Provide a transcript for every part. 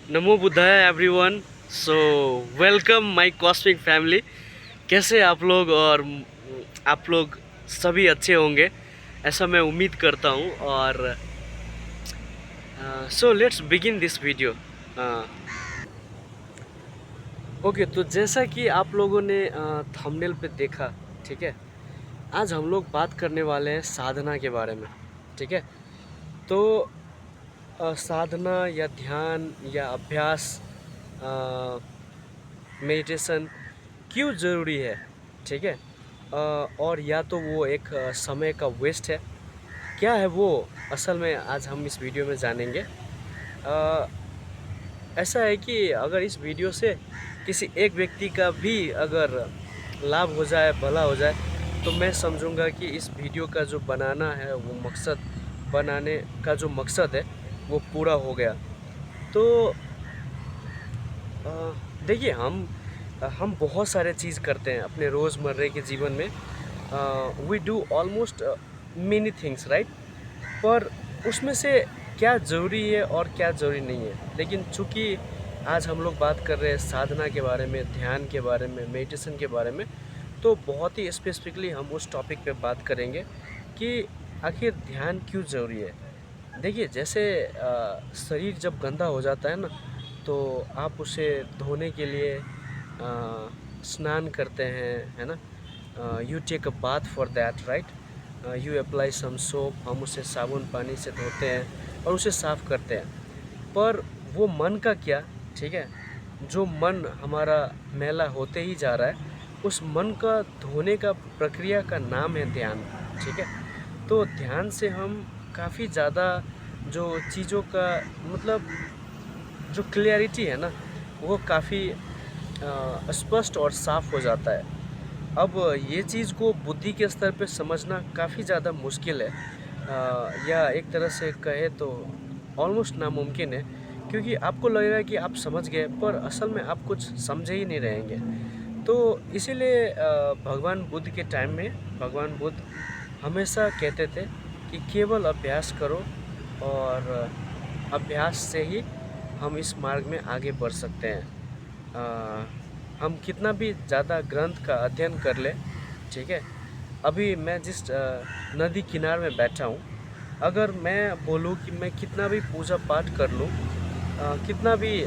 नमो बुद्धाय everyone. So welcome my cosmic family. कैसे आप लोग? और आप लोग सभी अच्छे होंगे ऐसा मैं उम्मीद करता हूँ। और so let's begin this video. Okay, तो जैसा कि आप लोगों ने थंबनेल पे देखा, ठीक है, आज हम लोग बात करने वाले हैं साधना के बारे में। ठीक है, तो साधना या ध्यान या अभ्यास, मेडिटेशन क्यों ज़रूरी है? ठीक है, और या तो वो एक समय का वेस्ट है, क्या है वो? असल में आज हम इस वीडियो में जानेंगे। अ, ऐसा है कि अगर इस वीडियो से किसी एक व्यक्ति का भी अगर लाभ हो जाए, भला हो जाए, तो मैं समझूंगा कि इस वीडियो का जो बनाना है वो मकसद, बनाने का जो मकसद है वो पूरा हो गया। तो देखिए, हम बहुत सारे चीज़ करते हैं अपने रोज़मर्रे के जीवन में। We do almost many things, right? पर उसमें से क्या ज़रूरी है और क्या ज़रूरी नहीं है। लेकिन चूँकि आज हम लोग बात कर रहे हैं साधना के बारे में, ध्यान के बारे में, मेडिटेशन के बारे में, तो बहुत ही स्पेसिफिकली हम उस टॉपिक पे बात करेंगे कि आखिर ध्यान क्यों ज़रूरी है। देखिए, जैसे शरीर जब गंदा हो जाता है ना, तो आप उसे धोने के लिए स्नान करते हैं, है ना? You take a bath for that, right? You apply some soap, हम उसे साबुन पानी से धोते हैं और उसे साफ़ करते हैं। पर वो मन का क्या? ठीक है, जो मन हमारा मैला होते ही जा रहा है, उस मन का धोने का प्रक्रिया का नाम है ध्यान। ठीक है, तो ध्यान से हम काफ़ी ज़्यादा जो चीज़ों का मतलब जो क्लियरिटी है ना, वो काफ़ी स्पष्ट और साफ हो जाता है। अब ये चीज़ को बुद्धि के स्तर पे समझना काफ़ी ज़्यादा मुश्किल है, या एक तरह से कहे तो ऑलमोस्ट नामुमकिन है, क्योंकि आपको लगेगा कि आप समझ गए, पर असल में आप कुछ समझे ही नहीं रहेंगे। तो इसीलिए भगवान बुद्ध के टाइम में भगवान बुद्ध हमेशा कहते थे कि केवल अभ्यास करो, और अभ्यास से ही हम इस मार्ग में आगे बढ़ सकते हैं। हम कितना भी ज़्यादा ग्रंथ का अध्ययन कर ले, ठीक है, अभी मैं जिस नदी किनारे में बैठा हूँ, अगर मैं बोलूँ कि मैं कितना भी पूजा पाठ कर लूँ, कितना भी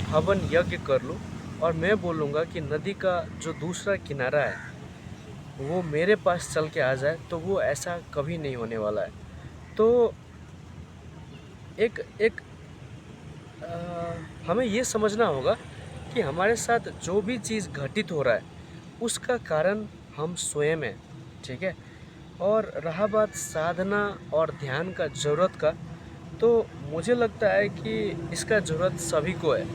हवन यज्ञ कर लूँ, और मैं बोलूँगा कि नदी का जो दूसरा किनारा है वो मेरे पास चल के आ जाए, तो वो ऐसा कभी नहीं होने वाला है। तो एक एक हमें ये समझना होगा कि हमारे साथ जो भी चीज़ घटित हो रहा है उसका कारण हम स्वयं हैं। ठीक है, और रहा बात साधना और ध्यान का ज़रूरत का, तो मुझे लगता है कि इसका ज़रूरत सभी को है,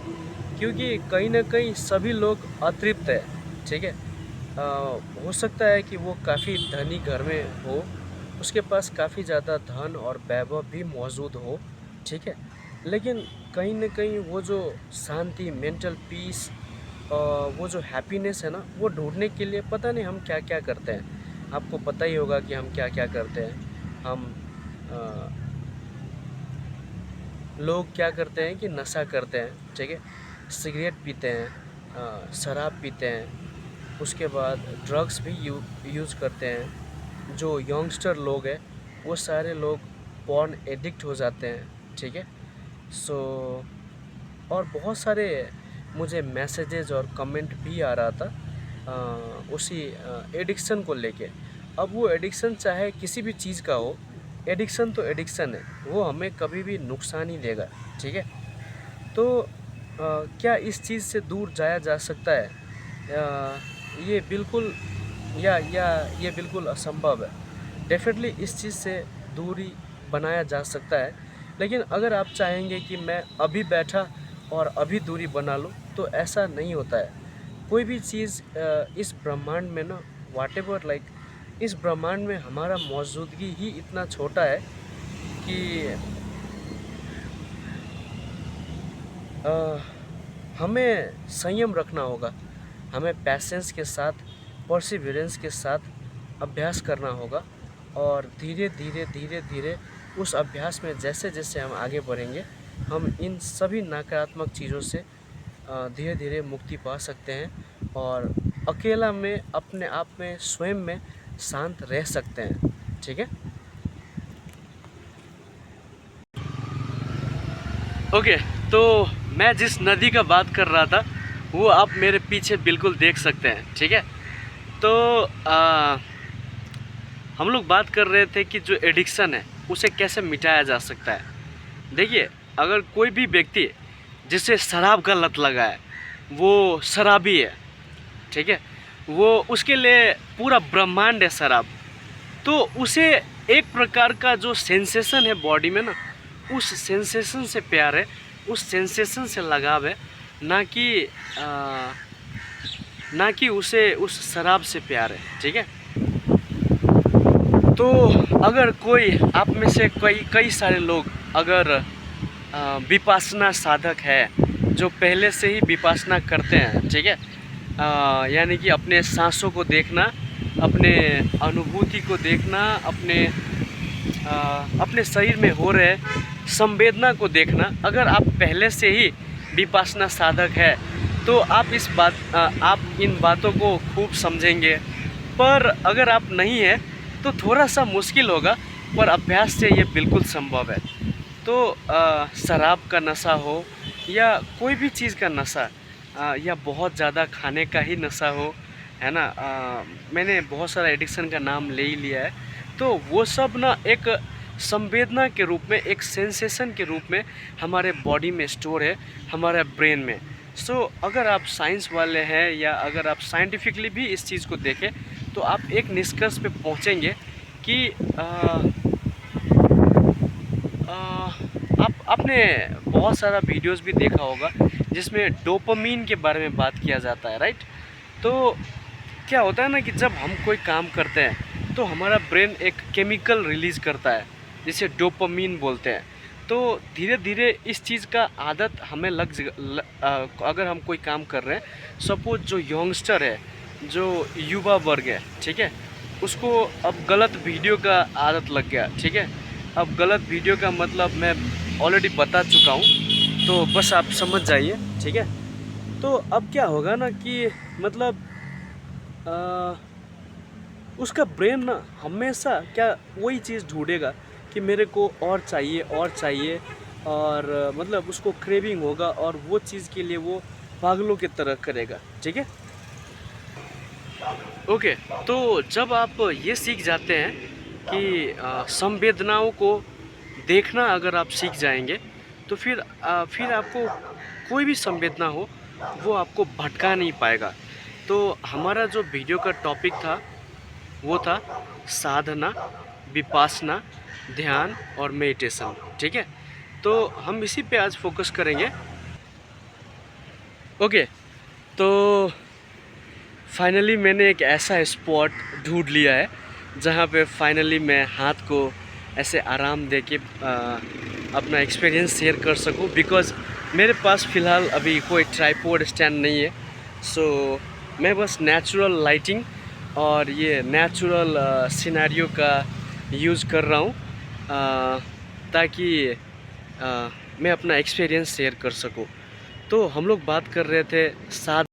क्योंकि कहीं ना कहीं सभी लोग अतृप्त है। ठीक है, हो सकता है कि वो काफ़ी धनी घर में हो, उसके पास काफ़ी ज़्यादा धन और वैभव भी मौजूद हो, ठीक है, लेकिन कहीं न कहीं वो जो शांति, मेंटल पीस, वो जो हैप्पीनेस है ना, वो ढूँढने के लिए पता नहीं हम क्या-क्या करते हैं। आपको पता ही होगा कि हम क्या-क्या करते हैं। हम अ, लोग क्या करते हैं कि नशा करते हैं, ठीक है? सिगरेट पीते हैं, शराब पीते हैं, उसके बाद ड्रग्स भी यूज़ करते हैं। जो यंगस्टर लोग हैं, वो सारे लोग पॉर्न एडिक्ट हो जाते हैं, ठीक है? सो और बहुत सारे मुझे मैसेजेस और कमेंट भी आ रहा था उसी एडिक्शन को लेके। अब वो एडिक्शन चाहे किसी भी चीज़ का हो, एडिक्शन तो एडिक्शन है, वो हमें कभी भी नुकसान ही देगा। ठीक है, तो क्या इस चीज़ से दूर जाया जा सकता है? ये बिल्कुल, या ये बिल्कुल असंभव है। डेफिनेटली इस चीज़ से दूरी बनाया जा सकता है, लेकिन अगर आप चाहेंगे कि मैं अभी बैठा और अभी दूरी बना लूँ, तो ऐसा नहीं होता है। कोई भी चीज़ इस ब्रह्मांड में ना, व्हाटएवर लाइक, इस ब्रह्मांड में हमारा मौजूदगी ही इतना छोटा है कि अ, हमें संयम रखना होगा, हमें पैसेंस के साथ, परसिविरेंस के साथ अभ्यास करना होगा, और धीरे धीरे धीरे धीरे उस अभ्यास में जैसे जैसे हम आगे बढ़ेंगे, हम इन सभी नकारात्मक चीज़ों से धीरे धीरे मुक्ति पा सकते हैं और अकेला में अपने आप में स्वयं में शांत रह सकते हैं। ठीक है। ओके, तो मैं जिस नदी का बात कर रहा था वो आप मेरे पीछे बिल्कुल देख सकते हैं। ठीक है। तो हम लोग बात कर रहे थे कि जो एडिक्शन है उसे कैसे मिटाया जा सकता है। देखिए, अगर कोई भी व्यक्ति जिसे शराब का लत लगा है, वो शराबी है, ठीक है, वो उसके लिए पूरा ब्रह्मांड है शराब, तो उसे एक प्रकार का जो सेंसेशन है बॉडी में ना, उस सेंसेशन से प्यार है, उस सेंसेशन से लगाव है, ना कि उसे उस शराब से प्यार है। ठीक है। तो अगर कोई आप में से कई सारे लोग अगर विपासना साधक है, जो पहले से ही विपासना करते हैं, ठीक है, यानी कि अपने सांसों को देखना, अपने अनुभूति को देखना, अपने शरीर में हो रहे संवेदना को देखना, अगर आप पहले से ही विपासना साधक है तो आप इन बातों को खूब समझेंगे। पर अगर आप नहीं है तो थोड़ा सा मुश्किल होगा, पर अभ्यास से ये बिल्कुल संभव है। तो शराब का नशा हो या कोई भी चीज़ का नशा, या बहुत ज़्यादा खाने का ही नशा हो, है ना, मैंने बहुत सारा एडिक्शन का नाम ले ही लिया है, तो वो सब ना एक संवेदना के रूप में, एक सेंसेशन के रूप में हमारे बॉडी में स्टोर है, हमारे ब्रेन में। सो अगर आप साइंस वाले हैं या अगर आप साइंटिफिकली भी इस चीज़ को देखें तो आप एक निष्कर्ष पे पहुंचेंगे कि आपने बहुत सारा वीडियोस भी देखा होगा जिसमें डोपामीन के बारे में बात किया जाता है, राइट। तो क्या होता है ना कि जब हम कोई काम करते हैं तो हमारा ब्रेन एक केमिकल रिलीज़ करता है जिसे डोपामीन बोलते हैं। तो धीरे धीरे इस चीज़ का आदत हमें अगर हम कोई काम कर रहे हैं, सपोज जो यंगस्टर है, जो युवा वर्ग है, ठीक है, उसको अब गलत वीडियो का आदत लग गया। ठीक है। अब गलत वीडियो का मतलब मैं ऑलरेडी बता चुका हूँ, तो बस आप समझ जाइए। ठीक है। तो अब क्या होगा ना कि मतलब उसका ब्रेन ना हमेशा क्या वही चीज़ ढूंढेगा कि मेरे को और चाहिए और चाहिए, और मतलब उसको क्रेविंग होगा और वो चीज़ के लिए वो पागलों की तरह करेगा। ठीक है। ओके, तो जब आप ये सीख जाते हैं कि संवेदनाओं को देखना अगर आप सीख जाएंगे तो फिर आपको कोई भी संवेदना हो वो आपको भटका नहीं पाएगा। तो हमारा जो वीडियो का टॉपिक था वो था साधना, विपासना, ध्यान और मेडिटेशन। ठीक है। तो हम इसी पे आज फोकस करेंगे। ओके, तो फाइनली मैंने एक ऐसा स्पॉट ढूंढ लिया है जहाँ पे फाइनली मैं हाथ को ऐसे आराम दे के अपना एक्सपीरियंस शेयर कर सकूँ, बिकॉज़ मेरे पास फ़िलहाल अभी कोई ट्राइपॉड स्टैंड नहीं है। सो मैं बस नेचुरल लाइटिंग और ये नेचुरल सिनेरियो का यूज़ कर रहा हूँ, ताकि मैं अपना एक्सपीरियंस शेयर कर सकूँ। तो हम लोग बात कर रहे थे साथ